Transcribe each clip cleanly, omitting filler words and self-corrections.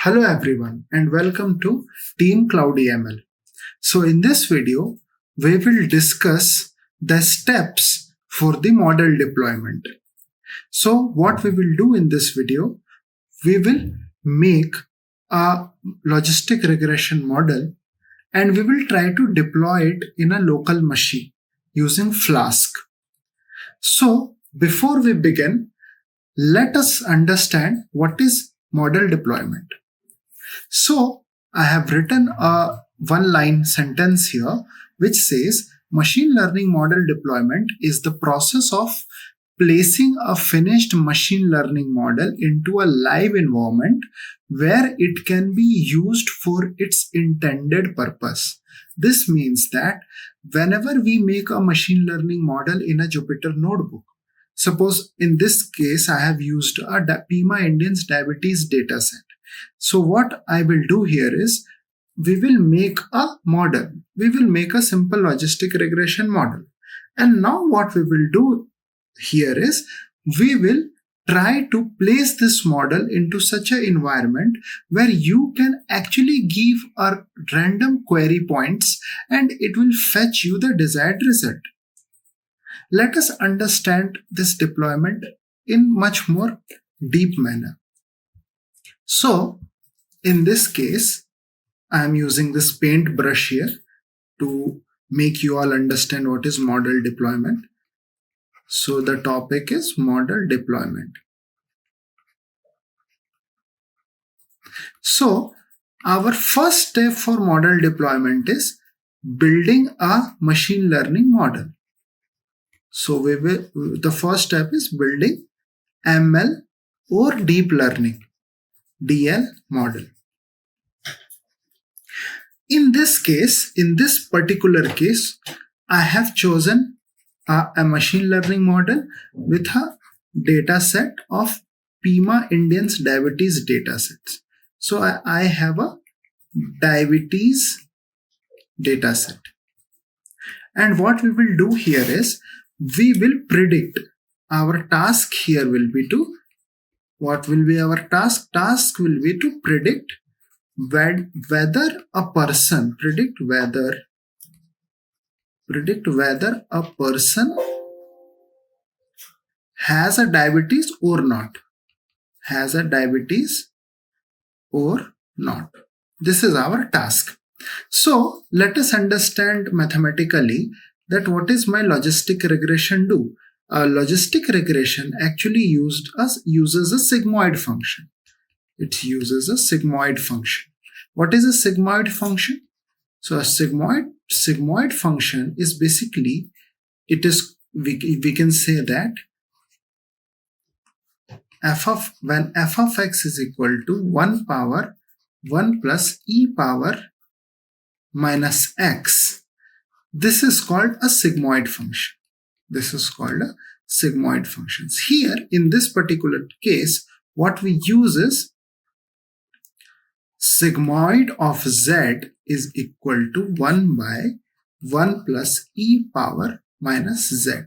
Hello everyone and welcome to Team Cloudy ML. So in this video, we will discuss the steps for the model deployment. So what we will do in this video, we will make a logistic regression model and we will try to deploy it in a local machine using Flask. So before we begin, let us understand what is model deployment. So I have written a one-line sentence here which says machine learning model deployment is the process of placing a finished machine learning model into a live environment where it can be used for its intended purpose. This means that whenever we make a machine learning model in a Jupyter notebook, suppose in this case I have used a Pima Indians diabetes dataset. So what I will do here is we will make a model. We will make a simple logistic regression model. And now what we will do here is we will try to place this model into such an environment where you can actually give a random query points and it will fetch you the desired result. Let us understand this deployment in much more deep manner. So in this case, I am using this paint brush here to make you all understand what is model deployment. So the topic is model deployment. So our first step for model deployment is building a machine learning model. So the first step is building ML or deep learning DL model. In this case, in this particular case, I have chosen a machine learning model with a data set of Pima Indians diabetes datasets. So I have a diabetes dataset. And what we will do here is we will predict. Our task here will be to, what will be our task? Task will be to predict whether a person, predict whether a person has a diabetes or not. Has a diabetes or not. This is our task. So let us understand mathematically that what is my logistic regression do. A logistic regression actually uses a sigmoid function. It uses a sigmoid function. What is a sigmoid function? So a sigmoid function is basically, we can say that when f of x is equal to 1 power 1 plus e power minus x, this is called a sigmoid function. This is called a sigmoid functions. Here in this particular case, what we use is sigmoid of z is equal to 1 by 1 plus e power minus z.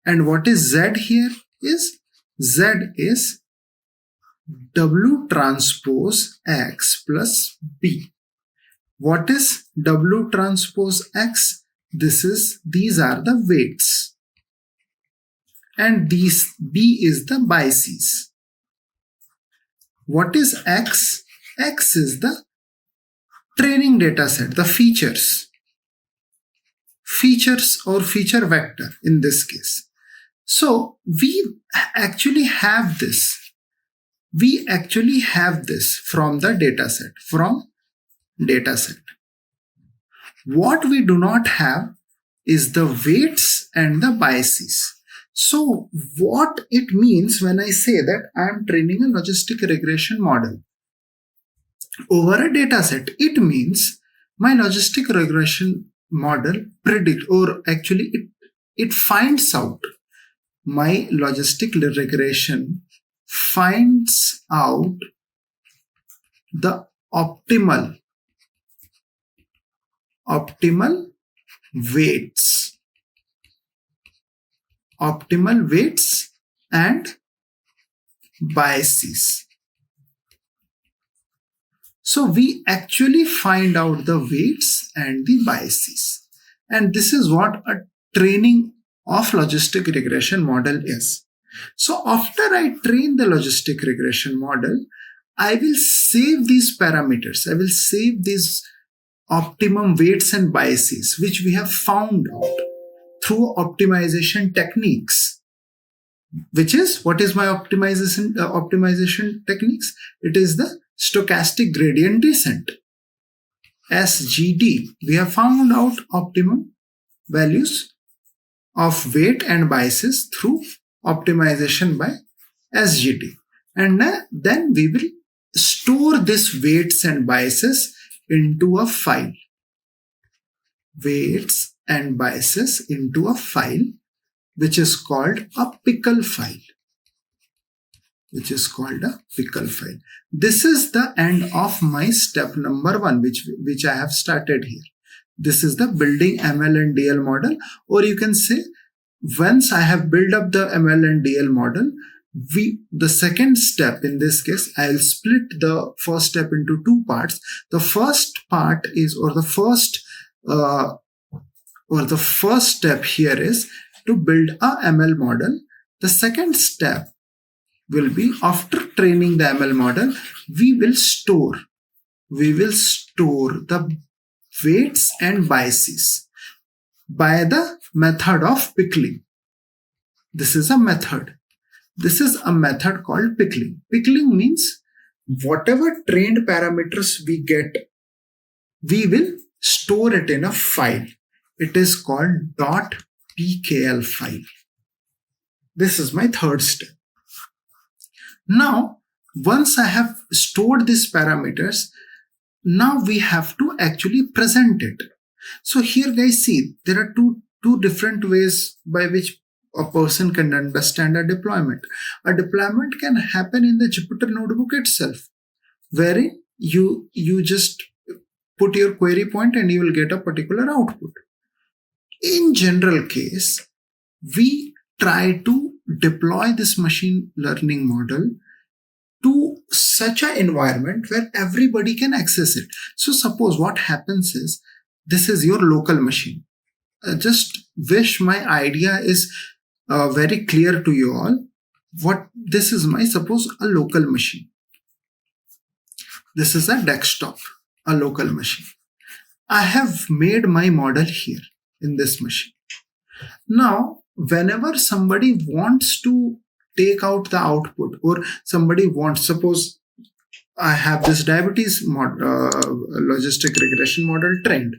And what is z here is, z is w transpose x plus b. What is w transpose x? These are the weights. And these b is the biases. What is x? X is the training data set, the features or feature vector in this case. So we actually have this. We actually have this from the data set. What we do not have is the weights and the biases. So what it means when I say that I am training a logistic regression model over a data set, it means my logistic regression model it finds out, my logistic regression finds out the optimal weights and biases. So we actually find out the weights and the biases. And this is what a training of logistic regression model is. So after I train the logistic regression model, I will save these parameters. I will save these optimum weights and biases, which we have found out through optimization techniques. Which is, what is my optimization techniques? It is the stochastic gradient descent, SGD. We have found out optimum values of weight and biases through optimization by SGD. And then we will store these weights and biases into a file. Weights and biases into a file, which is called a pickle file. This is the end of my step number 1, which I have started here. This is the building ML and DL model, or you can say, once I have built up the ML and DL model, the second step, in this case, I'll split the first step into 2 parts. The first part is, or the first step here is to build a ML model. The second step will be, after training the ML model, we will store the weights and biases by the method of pickling. This is a method called pickling. Pickling means whatever trained parameters we get, we will store it in a file. It is called .pkl file. This is my third step. Now, once I have stored these parameters, now we have to actually present it. So here, guys, see, there are two different ways by which a person can understand a deployment. A deployment can happen in the Jupyter notebook itself, wherein you just put your query point and you will get a particular output. In general case, we try to deploy this machine learning model to such an environment where everybody can access it. So suppose what happens is, this is your local machine. Just wish my idea is very clear to you all. This is suppose a local machine. This is a desktop, a local machine. I have made my model here in this machine. Now, whenever somebody wants to take out the output, or somebody wants, suppose I have this diabetes logistic regression model trained.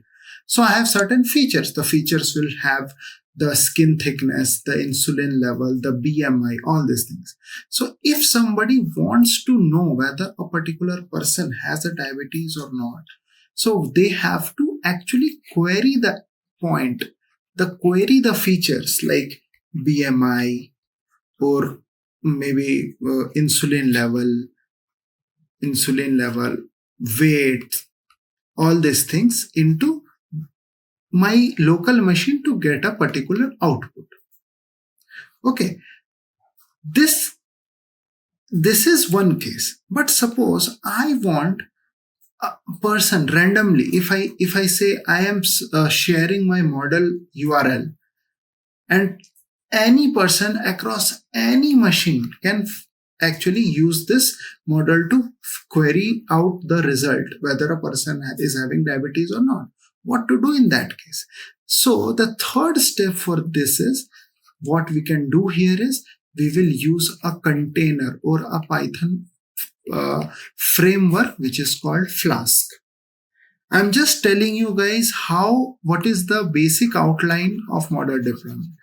So I have certain features. The features will have the skin thickness, the insulin level, the BMI, all these things. So if somebody wants to know whether a particular person has a diabetes or not, so they have to actually query the features like BMI, or maybe insulin level, weight, all these things into my local machine to get a particular output. Okay, this is one case. But suppose I want a person randomly, if I say I am sharing my model URL, and any person across any machine can actually use this model to query out the result, whether a person is having diabetes or not. What to do in that case? So the third step for this is, what we can do here is, we will use a container or a Python framework which is called Flask. I'm just telling you guys what is the basic outline of model deployment.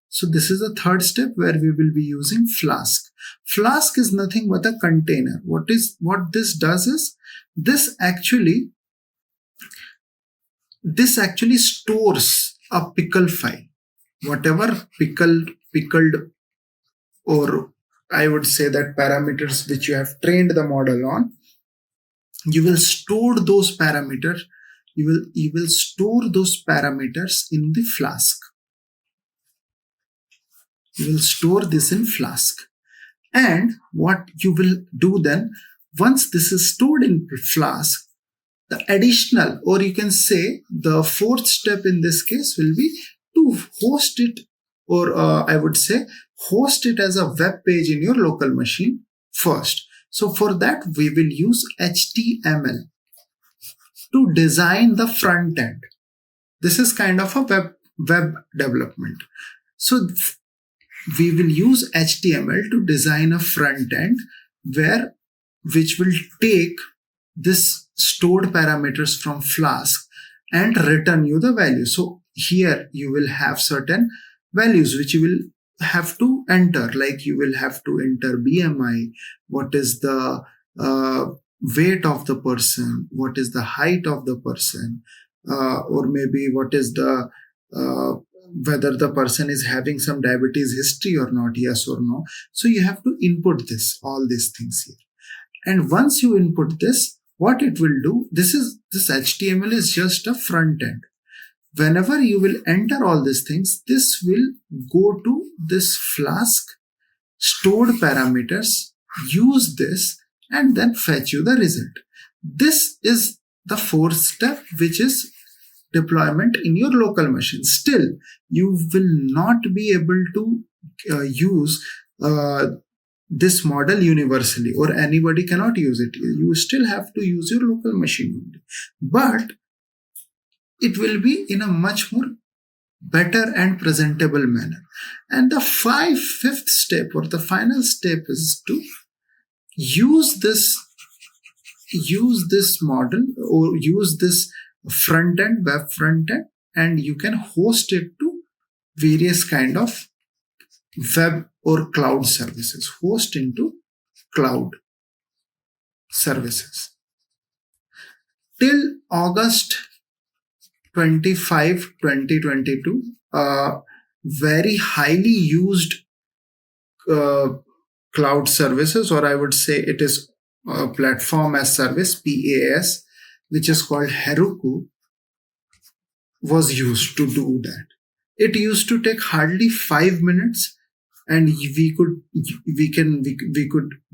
So this is the third step where we will be using Flask. Flask is nothing but a container. What this does is, this actually stores a pickle file. Whatever pickled, or I would say that parameters which you have trained the model on, you will store those parameters. You will store those parameters in the Flask. You will store this in Flask. And what you will do then, Once this is stored in Flask, the additional, or you can say the fourth step in this case, will be to host it, or I would say host it as a web page in your local machine first. So for that, we will use HTML to design the front end. This is kind of a web development. So we will use HTML to design a front end which will take this stored parameters from Flask and return you the value. So here you will have certain values which you will have to enter, like you will have to enter BMI, what is the weight of the person, what is the height of the person, or maybe what is the whether the person is having some diabetes history or not, yes or no. So you have to input all these things here. And once you input this, what it will do, this HTML is just a front end. Whenever you will enter all these things, this will go to this Flask stored parameters, use this, and then fetch you the result. This is the fourth step, which is deployment in your local machine. Still, you will not be able to use this model universally, or anybody cannot use it. You still have to use your local machine only. But it will be in a much more better and presentable manner. And the fifth step, or the final step, is to use this model, or use this web front end, and you can host it to various kind of web or cloud services. Host into cloud services. Till August 25, 2022, very highly used cloud services, or I would say it is platform as service, PaaS, which is called Heroku, was used to do that. It used to take hardly 5 minutes, and we could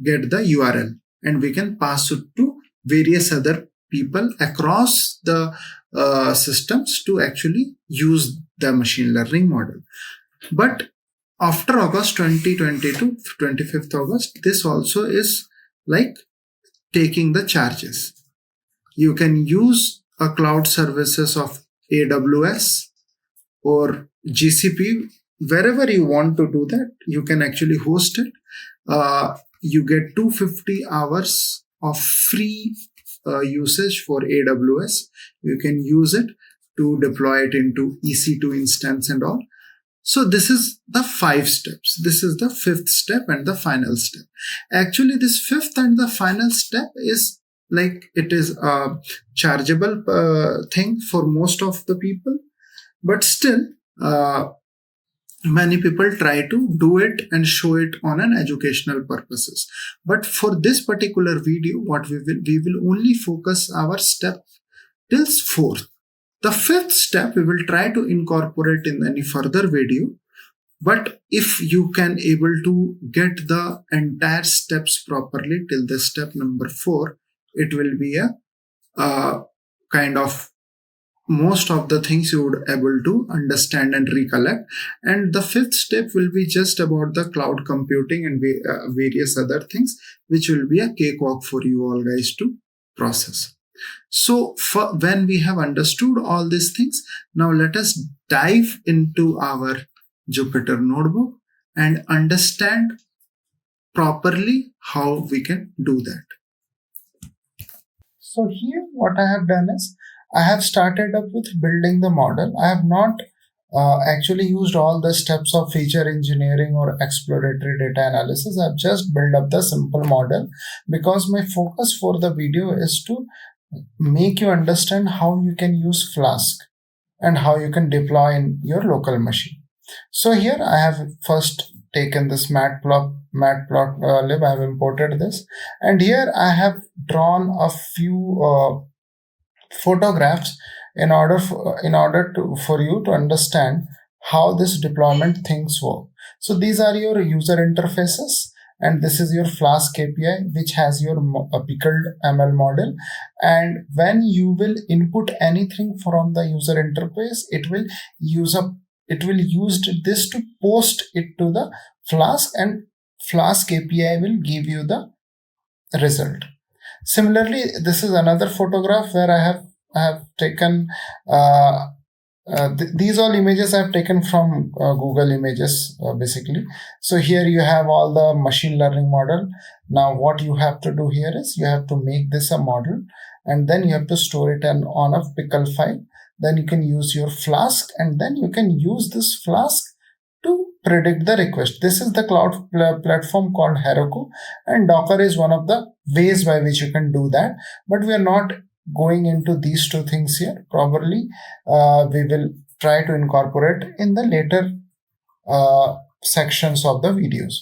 get the URL, and we can pass it to various other people across the systems to actually use the machine learning model. But after August 2022, 25th August, this also is like taking the charges. You can use a cloud services of AWS or GCP, wherever you want to do that. You can actually host it. You get 250 hours of free usage for AWS. You can use it to deploy it into EC2 instance and all. So this is the 5 steps. This is the 5th step and the final step. Actually, this 5th and the final step is like, it is a chargeable thing for most of the people, but still many people try to do it and show it on an educational purposes. But for this particular video, what we will only focus our step till 4th. The 5th step we will try to incorporate in any further video. But if you can able to get the entire steps properly till the step number 4, it will be a kind of most of the things you would able to understand and recollect. And the 5th step will be just about the cloud computing and various other things, which will be a cakewalk for you all guys to process. So when we have understood all these things, now let us dive into our Jupyter notebook and understand properly how we can do that. So here what I have done is, I have started up with building the model. I have not actually used all the steps of feature engineering or exploratory data analysis. I've just built up the simple model because my focus for the video is to make you understand how you can use Flask and how you can deploy in your local machine. So here I have first taken this matplotlib. I have imported this, and here I have drawn a few photographs in order for you to understand how this deployment things work. So these are your user interfaces, and this is your Flask API, which has your pickled ML model. And when you will input anything from the user interface, it will use this to post it to the Flask, and Flask API will give you the result. Similarly, this is another photograph where I have taken these all images I have taken from Google Images basically. So here you have all the machine learning model. Now what you have to do here is you have to make this a model, and then you have to store it on a pickle file. Then you can use your Flask, and then you can use this Flask to predict the request. This is the cloud platform called Heroku, and Docker is one of the ways by which you can do that. But we are not going into these two things here. Probably we will try to incorporate in the later sections of the videos.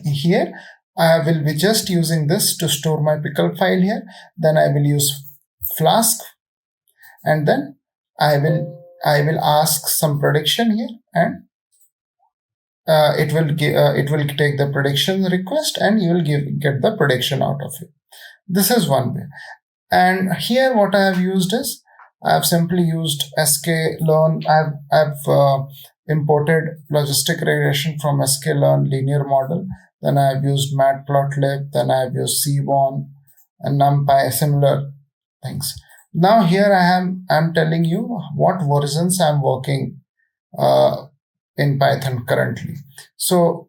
Here I will be just using this to store my pickle file here. Then I will use Flask, and then I will ask some prediction here, and it will take the prediction request, and you will get the prediction out of it. This is one way. And here what I have used is I have simply used sklearn. I've imported logistic regression from sklearn linear model. Then I have used matplotlib. Then I have used seaborn and numpy, similar things. Now here I'm telling you what versions I'm working in Python currently. So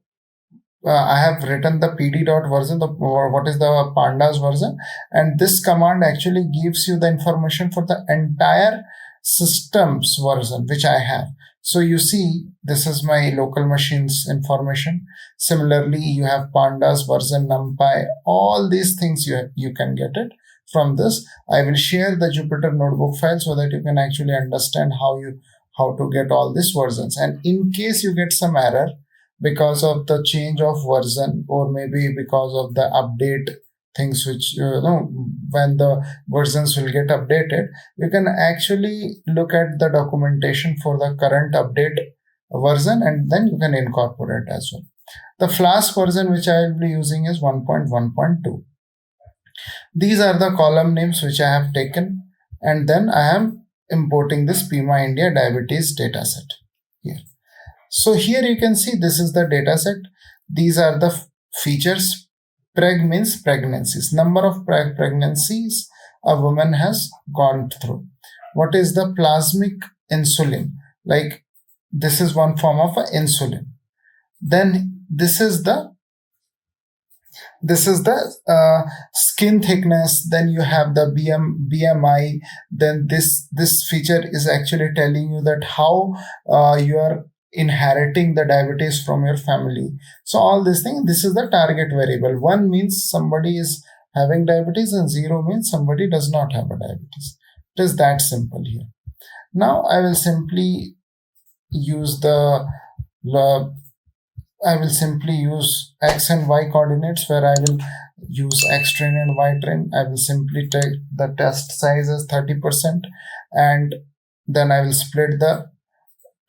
I have written the pd.version, what is the pandas version, and this command actually gives you the information for the entire system's version which I have. So you see, this is my local machines information. Similarly, you have pandas version, numpy, all these things you can get it from this. I will share the Jupyter notebook file so that you can actually understand how to get all these versions. And in case you get some error because of the change of version, or maybe because of the update things, which when the versions will get updated, you can actually look at the documentation for the current update version, and then you can incorporate as well. The Flask version which I will be using is 1.1.2. These are the column names which I have taken, and then I am importing this Pima India diabetes dataset here. So here you can see this is the dataset. These are the features. Preg means pregnancies, number of pregnancies a woman has gone through. What is the plasmic insulin? Like this is one form of insulin. Then this is the skin thickness. Then you have the BMI. Then this feature is actually telling you that how you are inheriting the diabetes from your family. So all these things, this is the target variable. 1 means somebody is having diabetes, and 0 means somebody does not have a diabetes. It is that simple here. Now I will simply use X and Y coordinates, where I will use X train and Y train. I will simply take the test size as 30%, and then I will split the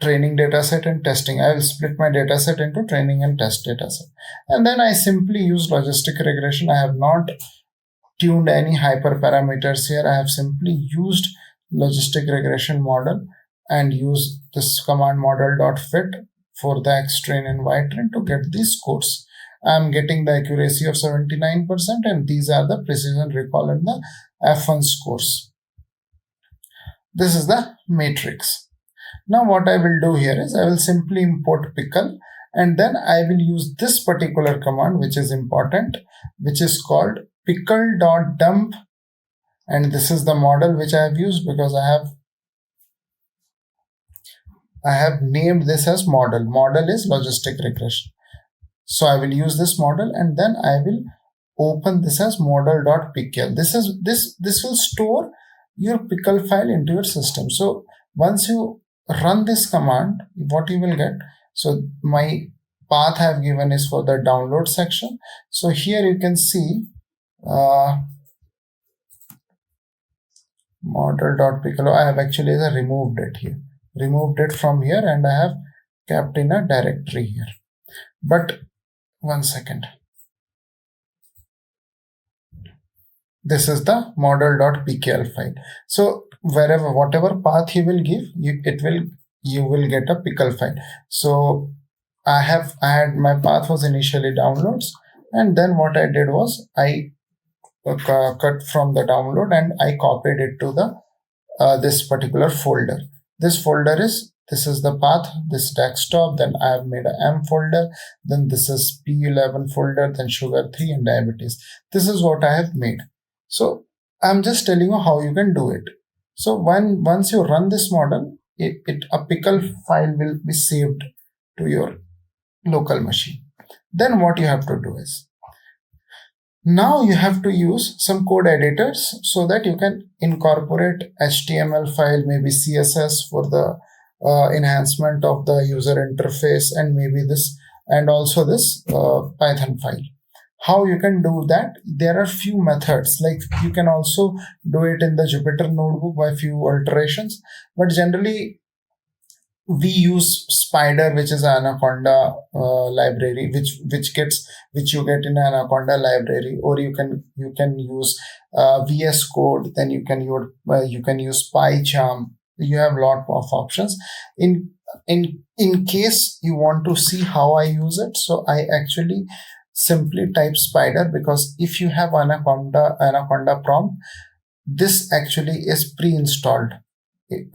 training dataset and testing. I will split my dataset into training and test dataset. And then I simply use logistic regression. I have not tuned any hyperparameters here. I have simply used logistic regression model and use this command model.fit for the X train and Y train to get these scores. I am getting the accuracy of 79%, and these are the precision recall and the F1 scores. This is the matrix. Now what I will do here is I will simply import pickle, and then I will use this particular command which is important, which is called pickle.dump, and this is the model which I have used because I have named this as model. Model is logistic regression. So I will use this model, and then I will open this as model.pickle. This will store your pickle file into your system. So once you run this command, what you will get, so my path I have given is for the download section. So here you can see model.pickle. I have actually removed it from here, and I have kept in a directory here. But one second, This is the model.pkl file. So whatever path he will give, you will get a pickle file. So I had my path was initially downloads, and then what I did was I cut from the download and I copied it to the this particular folder. This is the path, this desktop, then I have made a M folder, then this is P11 folder, then sugar 3 and diabetes. This is what I have made. So I'm just telling you how you can do it. So once you run this model, a pickle file will be saved to your local machine. Then what you have to do is, now you have to use some code editors so that you can incorporate HTML file, maybe CSS for the enhancement of the user interface, and maybe this, and also this Python file. How you can do that? There are few methods. Like you can also do it in the Jupyter notebook by few alterations, but generally we use Spider, which is Anaconda library, which you get in Anaconda library, or you can use VS Code. Then you can use PyCharm. You have a lot of options. In case you want to see how I use it, so I actually simply type Spider, because if you have Anaconda prompt, this actually is pre-installed with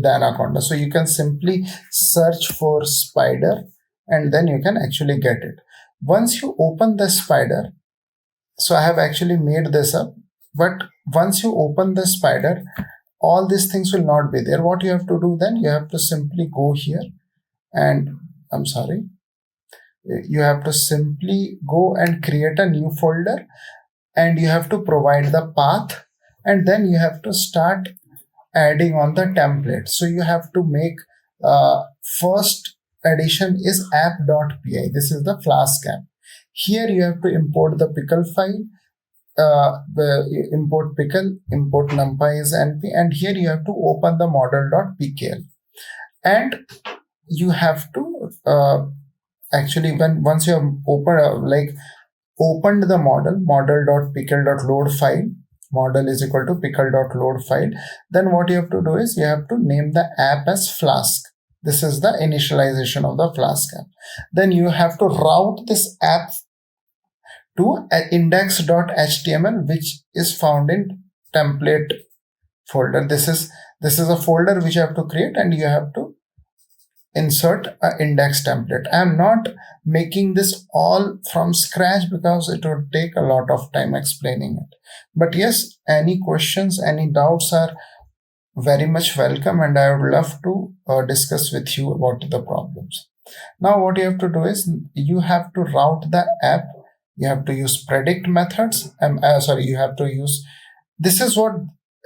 the Anaconda. So you can simply search for Spider and then you can actually get it. Once you open the Spider, so I have actually made this up, but once you open the Spider, all these things will not be there. What you have to do then, you have to simply go here and you have to simply go and create a new folder, and you have to provide the path, and then you have to start adding on the template. So you have to make first addition is app.py. This is the Flask app. Here you have to import the pickle file, import pickle, import numpy is np, and here you have to open the model.pkl, and you have to actually once you have opened the model.pickle.load file, model is equal to pickle.load file, then what you have to do is you have to name the app as Flask. This is the initialization of the Flask app. Then you have to route this app to index.html, which is found in template folder. This is a folder which you have to create, and you have to insert an index template. I am not making this all from scratch because it would take a lot of time explaining it. But yes, any questions, any doubts are very much welcome, and I would love to discuss with you about the problems. Now what you have to do is you have to route the app. You have to use predict methods. You have to use, this is what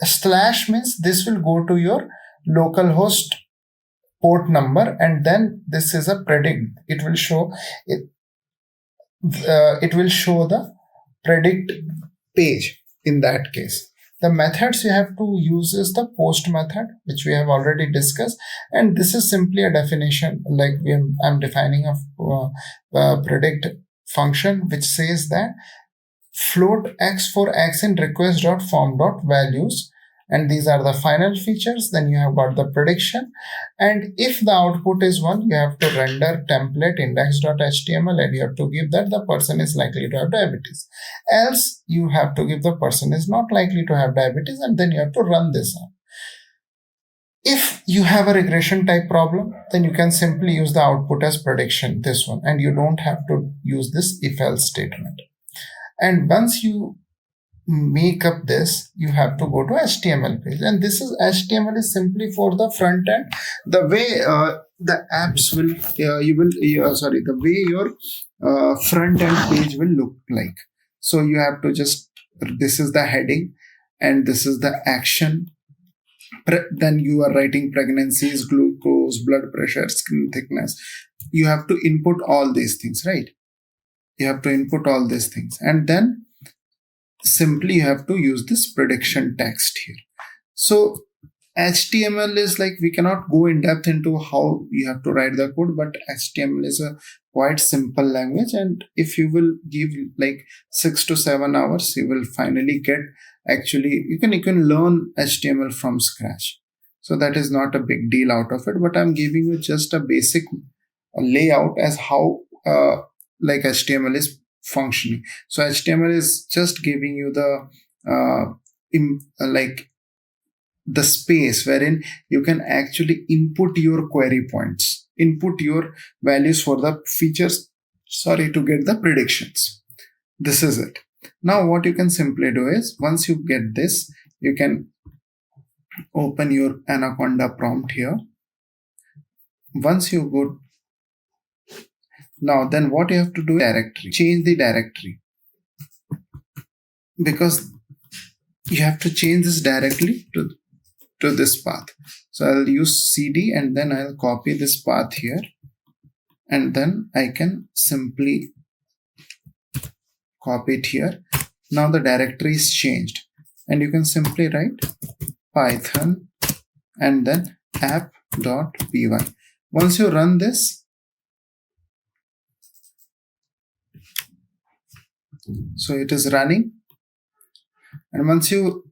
slash means. This will go to your localhost port number, and then this is a predict. It will show it. It will show the predict page. In that case, the methods you have to use is the post method, which we have already discussed, and this is simply a definition. Like I'm defining a predict function which says that float x for x in request.form.values, and these are the final features. Then you have got the prediction, and if the output is 1, you have to render template index.html, and you have to give that the person is likely to have diabetes. Else you have to give the person is not likely to have diabetes, and then you have to run this app. If you have a regression type problem, then you can simply use the output as prediction, this one, and you don't have to use this if else statement. And once you make up this, you have to go to HTML page, and this is HTML is simply for the front end. The way the apps will the way your front end page will look like. So you have to just, this is the heading and this is the action. Then you are writing pregnancies, glucose, blood pressure, skin thickness. You have to input all these things, right? You have to input all these things, and then simply you have to use this prediction text here. So HTML is like, we cannot go in depth into how you have to write the code, but HTML is a quite simple language, and if you will give like 6 to 7 hours, you will finally get, actually you can learn HTML from scratch. So that is not a big deal out of it, but I'm giving you just a basic layout as how like HTML is functioning. So HTML is just giving you the like the space wherein you can actually input your query points, input your values for the features, to get the predictions. This is it. Now what you can simply do is, once you get this, you can open your Anaconda prompt here. Once you go, now then what you have to do, directory, change the directory, because you have to change this directly to this path. So I'll use CD and then I'll copy this path here, and then I can simply copy it here. Now the directory is changed, and you can simply write Python and then app.py. Once you run this, so it is running, and once you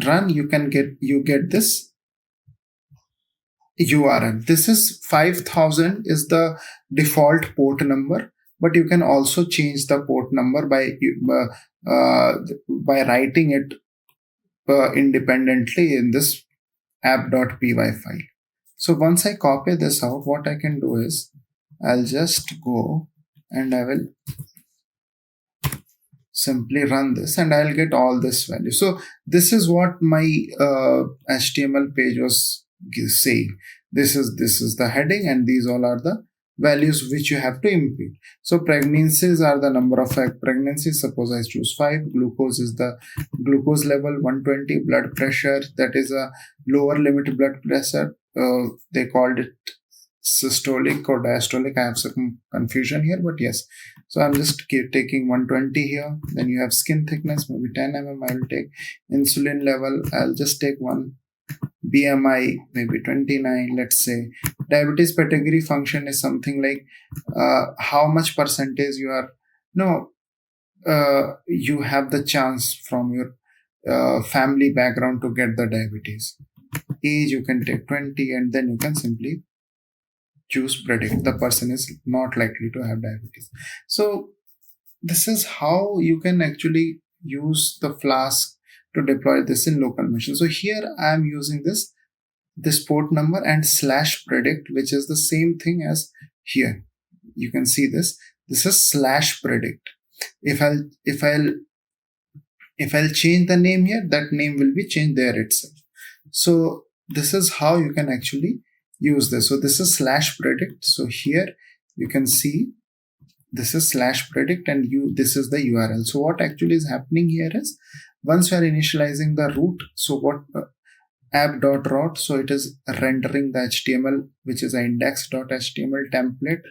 run, you get this URL. This is 5000 is the default port number, but you can also change the port number by writing it independently in this app.py file. So once I copy this out, what I can do is, I'll just go and I will simply run this, and I'll get all this value. So this is what my HTML page was saying. This is the heading, and these all are the values which you have to input. So pregnancies are the number of pregnancies. Suppose I choose 5. Glucose is the glucose level 120. Blood pressure, that is a lower limit blood pressure. They called it systolic or diastolic. I have some confusion here, but yes. So I'm just taking 120 here. Then you have skin thickness, maybe 10 mm. I will take insulin level. I'll just take 1. BMI, maybe 29, let's say. Diabetes pedigree function is something like how much percentage you are, you have the chance from your family background to get the diabetes. Age, you can take 20, and then you can simply choose predict. The person is not likely to have diabetes. So this is how you can actually use the Flask to deploy this in local machine. So here I am using this port number and /predict, which is the same thing as here. You can see this. This is /predict. If I'll change the name here, that name will be changed there itself. So this is how you can actually use this. So this is /predict. So here you can see this is /predict, and this is the URL. So what actually is happening here is, once you are initializing the root, so what app.route, so it is rendering the HTML, which is an index.html template,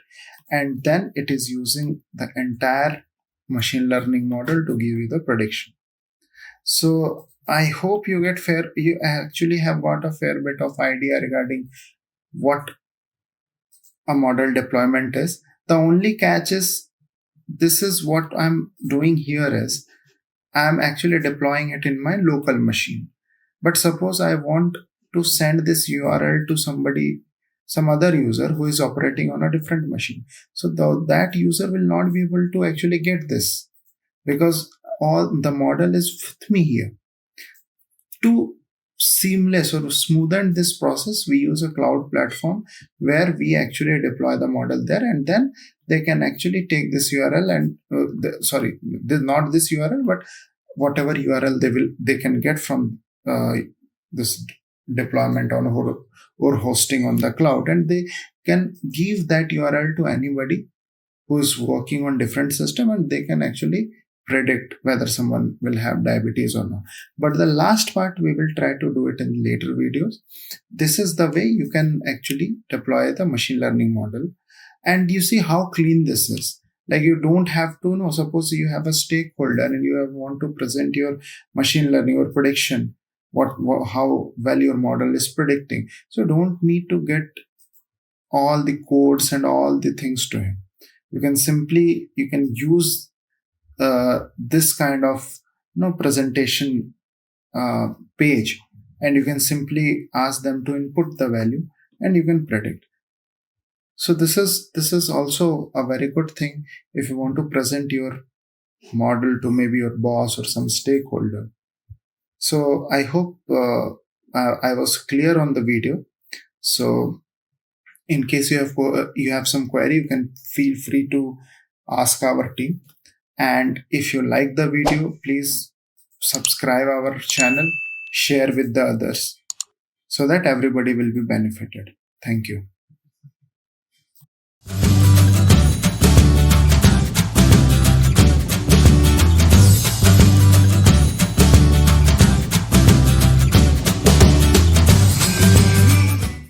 and then it is using the entire machine learning model to give you the prediction. So I hope you actually have got a fair bit of idea regarding what a model deployment is. The only catch is, this is what I'm doing here is, I'm actually deploying it in my local machine. But suppose I want to send this URL to some other user who is operating on a different machine. So that user will not be able to actually get this, because all the model is with me here. To seamless or smoothen this process, we use a cloud platform where we actually deploy the model there, and then they can actually take this URL and not this URL, but whatever URL they can get from this deployment on or hosting on the cloud, and they can give that URL to anybody who is working on different system, and they can actually predict whether someone will have diabetes or not. But the last part, we will try to do it in later videos. This is the way you can actually deploy the machine learning model. And you see how clean this is. Like, you don't have to know, suppose you have a stakeholder and you want to present your machine learning or prediction. how well your model is predicting. So don't need to get all the codes and all the things to him. You can use this kind of presentation page, and you can simply ask them to input the value and you can predict. So this is also a very good thing if you want to present your model to maybe your boss or some stakeholder. So I hope I was clear on the video. So in case you have some query, you can feel free to ask our team. And if you like the video, please subscribe our channel, share with the others so that everybody will be benefited. Thank you.